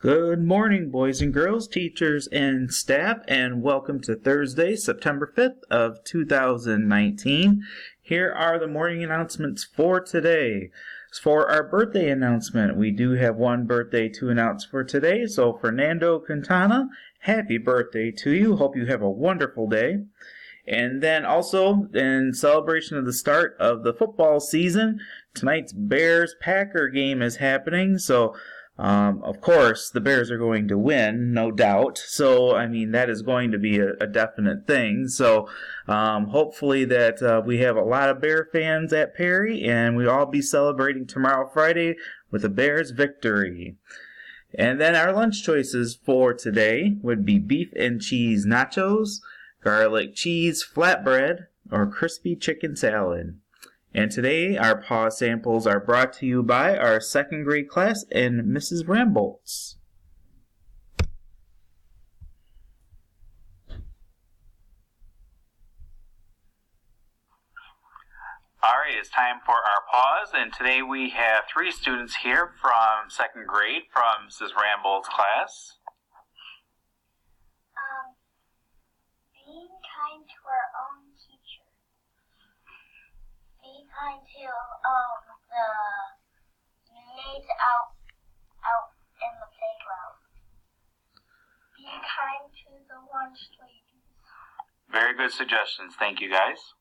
Good morning, boys and girls, teachers and staff, and welcome to Thursday, September 5th of 2019. Here are the morning announcements for today. For our birthday announcement, we do have one birthday to announce for today. So Fernando Quintana, happy birthday to you. Hope you have a wonderful day. And then also, in celebration of the start of the football season, tonight's Bears-Packer game is happening. So of course, the Bears are going to win, no doubt. So, that is going to be a definite thing. So, hopefully that we have a lot of Bear fans at Perry, and we'll all be celebrating tomorrow, Friday, with a Bears victory. And then our lunch choices for today would be beef and cheese nachos, garlic cheese flatbread, or crispy chicken salad. And today, our paw samples are brought to you by our second grade class and Mrs. Ramboltz. All right, it's time for our pause, and today we have 3 students here from second grade from Mrs. Rambolt's class. Being kind to our own teacher. Be kind to the mates out in the playground. Be kind to the lunch ladies. Very good suggestions. Thank you, guys.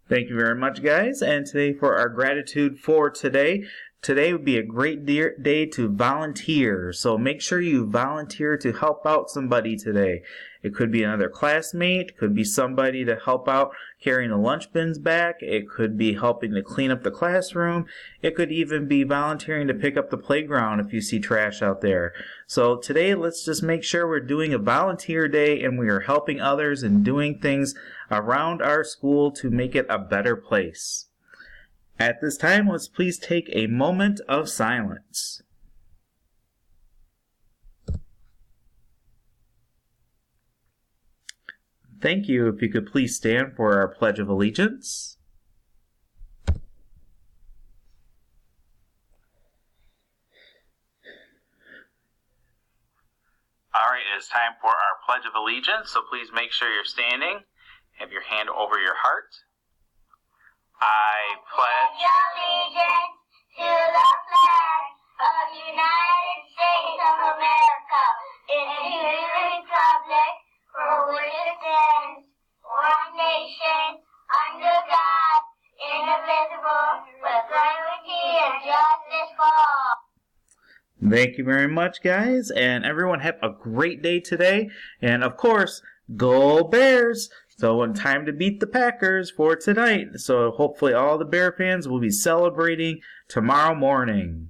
Thank you very much, guys. And today for our gratitude for today. Today would be a great day to volunteer. So make sure you volunteer to help out somebody today. It could be another classmate, could be somebody to help out carrying the lunch bins back. It could be helping to clean up the classroom. It could even be volunteering to pick up the playground if you see trash out there. So today, let's just make sure we're doing a volunteer day and we are helping others and doing things around our school to make it a better place. At this time, let's please take a moment of silence. Thank you. If you could please stand for our Pledge of Allegiance. All right, it is time for our Pledge of Allegiance, so please make sure you're standing. Have your hand over your heart. I pledge allegiance to the flag of the United States of America and to the republic for which it stands, one nation, under God, indivisible, with liberty and justice for all. Thank you very much, guys, and everyone have a great day today. And of course, go Bears! So time to beat the Packers for tonight. So hopefully all the Bear fans will be celebrating tomorrow morning.